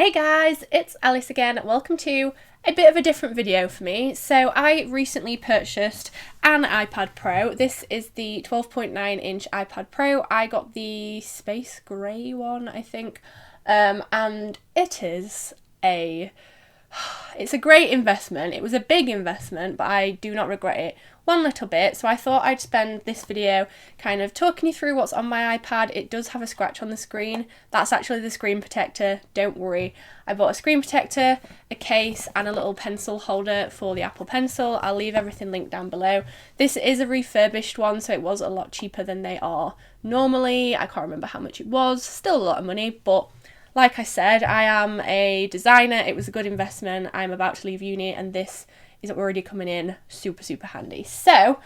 Hey guys, it's Alice again. Welcome to a bit of a different video for me. So I recently purchased an iPad Pro. This is the 12.9-inch iPad Pro. I got the space grey one, I think, and it's a great investment. It was a big investment, but I do not regret it one little bit. So I thought I'd spend this video kind of talking you through what's on my iPad. It does have a scratch on the screen. That's actually the screen protector, don't worry. I bought a screen protector, a case, and a little pencil holder for the Apple Pencil. I'll leave everything linked down below. This is a refurbished one, so it was a lot cheaper than they are normally. I can't remember how much it was. Still a lot of money, but like I said, I am a designer. It was a good investment. I'm about to leave uni and this is already coming in super handy. So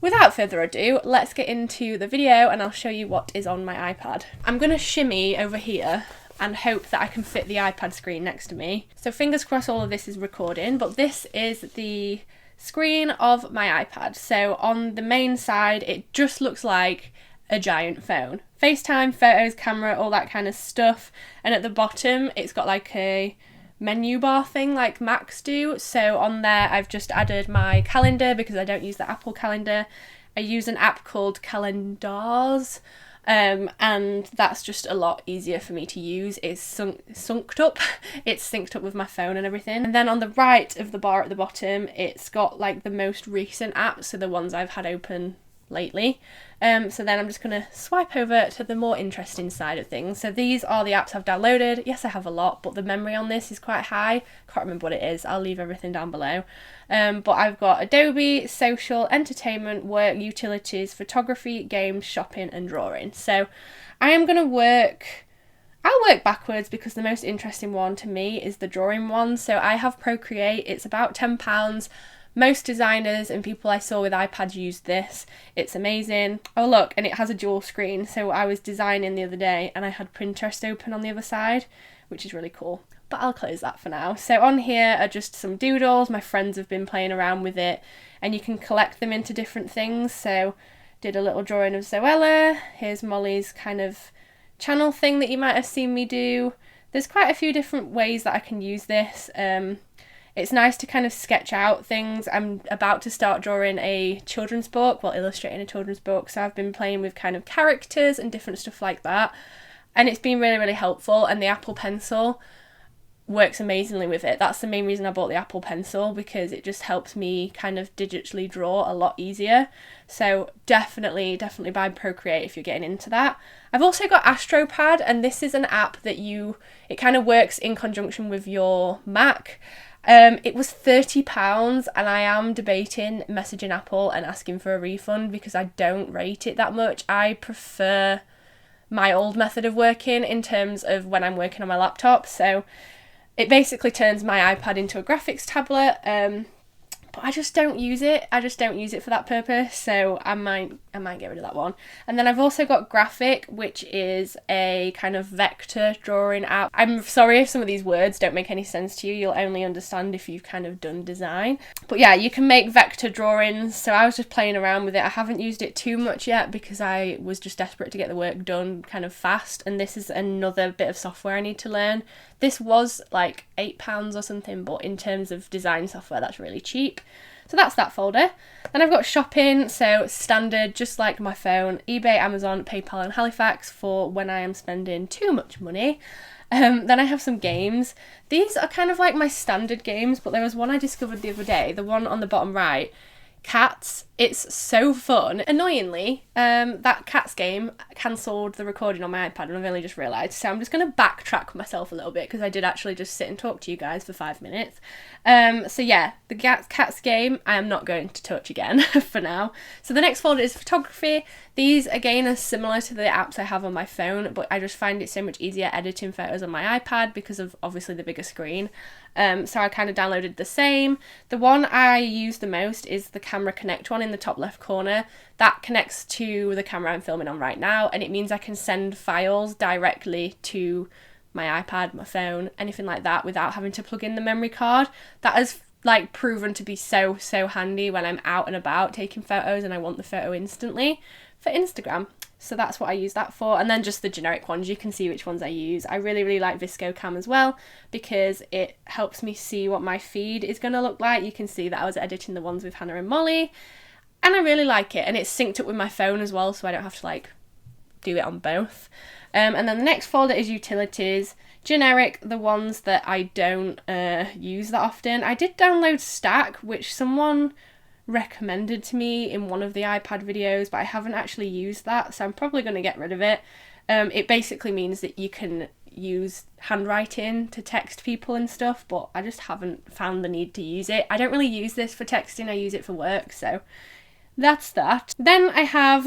without further ado, let's get into the video and I'll show you what is on my iPad. I'm going to shimmy over here and hope that I can fit the iPad screen next to me. So fingers crossed all of this is recording, but this is the screen of my iPad. So on the main side, it just looks like a giant phone. FaceTime, photos, camera, all that kind of stuff. And at the bottom, it's got like a menu bar thing like Macs do. So on there, I've just added my calendar because I don't use the Apple calendar. I use an app called Calendars, and that's just a lot easier for me to use. It's synced up. It's synced up with my phone and everything. And then on the right of the bar at the bottom, it's got like the most recent apps, so the ones I've had open lately. So then I'm just going to swipe over to the more interesting side of things. So these are the apps I've downloaded. Yes, I have a lot, but the memory on this is quite high. Can't remember what it is. I'll leave everything down below. But I've got Adobe, social, entertainment, work, utilities, photography, games, shopping, and drawing. So I am going to I'll work backwards because the most interesting one to me is the drawing one. So I have Procreate. It's about £10. Most designers and people I saw with iPads use this. It's amazing. Oh look, and it has a dual screen. So I was designing the other day and I had Pinterest open on the other side, which is really cool. But I'll close that for now. So on here are just some doodles. My friends have been playing around with it and you can collect them into different things. So did a little drawing of Zoella. Here's Molly's kind of channel thing that you might have seen me do. There's quite a few different ways that I can use this. It's nice to kind of sketch out things. I'm about to start drawing a children's book, illustrating a children's book, so I've been playing with kind of characters and different stuff like that, and it's been really helpful, and the Apple Pencil works amazingly with it. That's the main reason I bought the Apple Pencil, because it just helps me kind of digitally draw a lot easier. So definitely buy Procreate if you're getting into that. I've also got AstroPad, and this is an app that it kind of works in conjunction with your Mac. It was £30 and I am debating messaging Apple and asking for a refund because I don't rate it that much. I prefer my old method of working in terms of when I'm working on my laptop. So it basically turns my iPad into a graphics tablet, but I just don't use it. I just don't use it for that purpose, so I might get rid of that one. And then I've also got Graphic, which is a kind of vector drawing app. I'm sorry if some of these words don't make any sense to you. You'll only understand if you've kind of done design. But yeah, you can make vector drawings, so I was just playing around with it. I haven't used it too much yet because I was just desperate to get the work done kind of fast, and this is another bit of software I need to learn. This was like £8 or something, but in terms of design software, that's really cheap. So that's that folder. Then I've got shopping, so standard, just like my phone, eBay, Amazon, PayPal and Halifax for when I am spending too much money. Then I have some games. These are kind of like my standard games, but there was one I discovered the other day, the one on the bottom right, Cats. It's so fun. Annoyingly, that Cats game cancelled the recording on my iPad and I've only just realised, so I'm just going to backtrack myself a little bit because I did actually just sit and talk to you guys for 5 minutes. So yeah, the Cats game I am not going to touch again for now. So the next folder is photography. These again are similar to the apps I have on my phone, but I just find it so much easier editing photos on my iPad because of obviously the bigger screen. So I kind of downloaded the same. The one I use the most is the Camera Connect one in the top left corner. That connects to the camera I'm filming on right now, and it means I can send files directly to my iPad, my phone, anything like that without having to plug in the memory card. That has like proven to be so handy when I'm out and about taking photos and I want the photo instantly for Instagram. So that's what I use that for. And then just the generic ones, you can see which ones I use. I really, really like ViscoCam as well because it helps me see what my feed is going to look like. You can see that I was editing the ones with Hannah and Molly, and I really like it. And it's synced up with my phone as well, so I don't have to like do it on both. And then the next folder is utilities. Generic, the ones that I don't use that often. I did download Stack, which someone recommended to me in one of the iPad videos, but I haven't actually used that, so I'm probably going to get rid of it. It basically means that you can use handwriting to text people and stuff, but I just haven't found the need to use it. I don't really use this for texting, I use it for work, so that's that. Then I have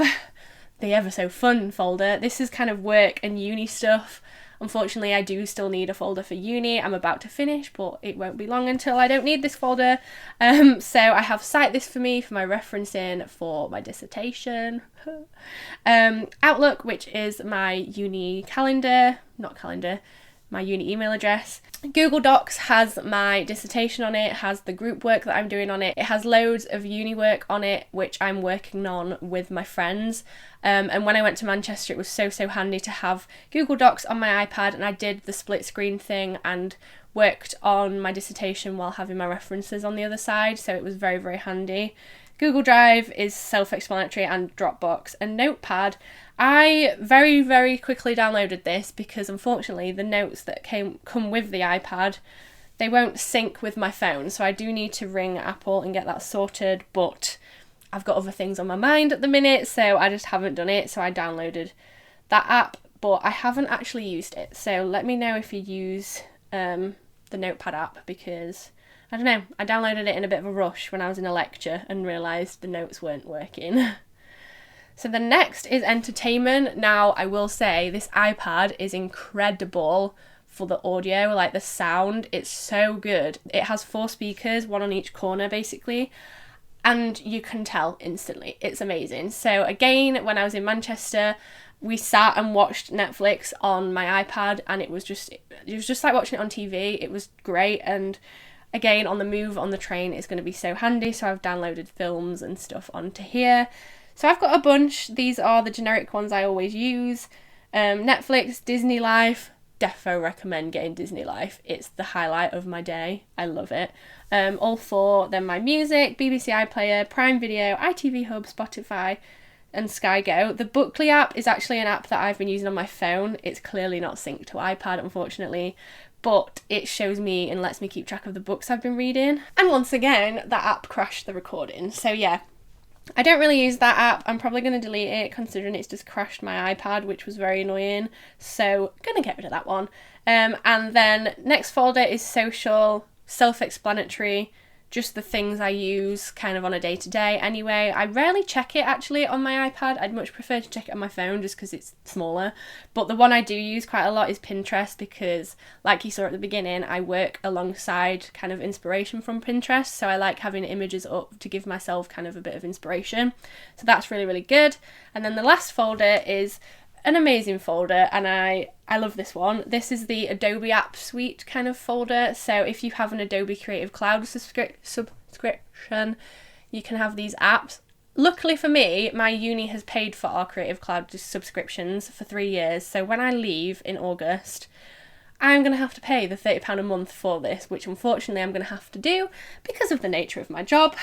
the ever so fun folder. This is kind of work and uni stuff. Unfortunately, I do still need a folder for uni. I'm about to finish, but it won't be long until I don't need this folder. So I have Cite This For Me for my referencing for my dissertation. Outlook, which is my uni calendar, my uni email address. Google Docs has my dissertation on it, has the group work that I'm doing on it. It has loads of uni work on it, which I'm working on with my friends. And when I went to Manchester, it was so handy to have Google Docs on my iPad, and I did the split screen thing and worked on my dissertation while having my references on the other side, so it was very, very handy. Google Drive is self-explanatory, and Dropbox. And Notepad, I very, very quickly downloaded this because unfortunately the notes that come with the iPad, they won't sync with my phone, so I do need to ring Apple and get that sorted, but I've got other things on my mind at the minute, so I just haven't done it. So I downloaded that app, but I haven't actually used it. So let me know if you use the Notepad app, because I don't know, I downloaded it in a bit of a rush when I was in a lecture and realised the notes weren't working. So the next is entertainment. Now, I will say this iPad is incredible for the audio, like the sound. It's so good. It has 4 speakers, 1 on each corner basically, and you can tell instantly. It's amazing. So again, when I was in Manchester, we sat and watched Netflix on my iPad, and it was just like watching it on TV. It was great. And again, on the move, on the train, it's going to be so handy. So I've downloaded films and stuff onto here. So I've got a bunch. These are the generic ones I always use. Netflix, Disney Life. Defo recommend getting Disney Life. It's the highlight of my day. I love it. All 4. Then my music, BBC iPlayer, Prime Video, ITV Hub, Spotify, and Sky Go. The Bookly app is actually an app that I've been using on my phone. It's clearly not synced to iPad, unfortunately, but it shows me and lets me keep track of the books I've been reading. And once again, that app crashed the recording. So yeah, I don't really use that app. I'm probably going to delete it, considering it's just crashed my iPad, which was very annoying. So I'm going to get rid of that one. And then next folder is social, self-explanatory, just the things I use kind of on a day-to-day anyway. I rarely check it actually on my iPad. I'd much prefer to check it on my phone just because it's smaller. But the one I do use quite a lot is Pinterest, because like you saw at the beginning, I work alongside kind of inspiration from Pinterest. So I like having images up to give myself kind of a bit of inspiration. So that's really, really good. And then the last folder is an amazing folder, and I love this one. This is the Adobe App Suite kind of folder. So if you have an Adobe Creative Cloud subscription, you can have these apps. Luckily for me, my uni has paid for our Creative Cloud subscriptions for 3 years. So when I leave in August, I'm going to have to pay the £30 a month for this, which unfortunately I'm going to have to do because of the nature of my job.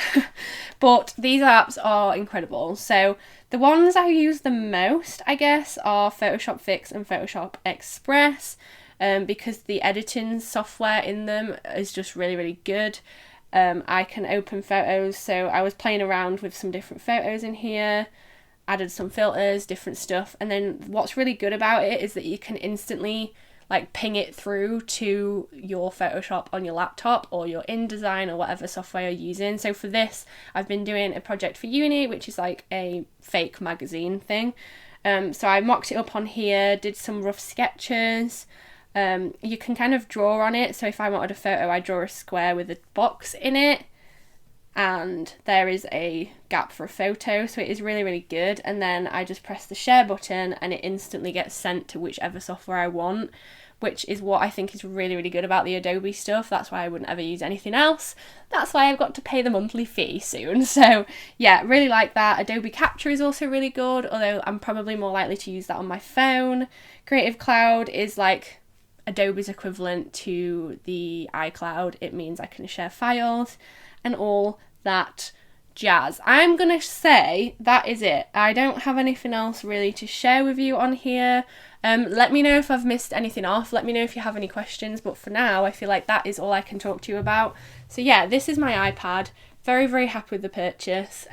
But these apps are incredible. So the ones I use the most, I guess, are Photoshop Fix and Photoshop Express, because the editing software in them is just really, really good. I can open photos, so I was playing around with some different photos in here, added some filters, different stuff, and then what's really good about it is that you can instantly like ping it through to your Photoshop on your laptop or your InDesign or whatever software you're using. So for this, I've been doing a project for uni, which is like a fake magazine thing. So I mocked it up on here, did some rough sketches. You can kind of draw on it. So if I wanted a photo, I draw a square with a box in it. and there is a gap for a photo, so it is really, really good. And then I just press the share button and it instantly gets sent to whichever software I want, which is what I think is really, really good about the Adobe stuff. That's why I wouldn't ever use anything else. That's why I've got to pay the monthly fee soon. So yeah, really like that. Adobe Capture is also really good, although I'm probably more likely to use that on my phone. Creative Cloud is like Adobe's equivalent to the iCloud. It means I can share files and all that jazz. I'm gonna say that is it. I don't have anything else really to share with you on here. Let me know if I've missed anything off. Let me know if you have any questions, but for now I feel like that is all I can talk to you about. So yeah, this is my iPad. Very, very happy with the purchase.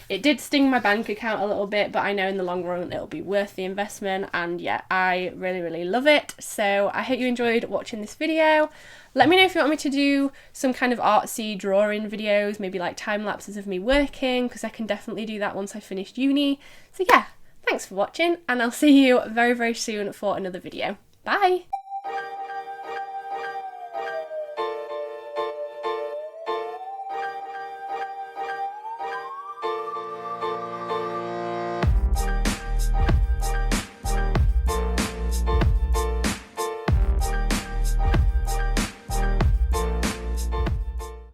It did sting my bank account a little bit, but I know in the long run it'll be worth the investment, and yeah, I really, really love it. So I hope you enjoyed watching this video. Let me know if you want me to do some kind of artsy drawing videos, maybe like time lapses of me working, because I can definitely do that once I finish uni. So yeah, thanks for watching, and I'll see you very, very soon for another video. Bye!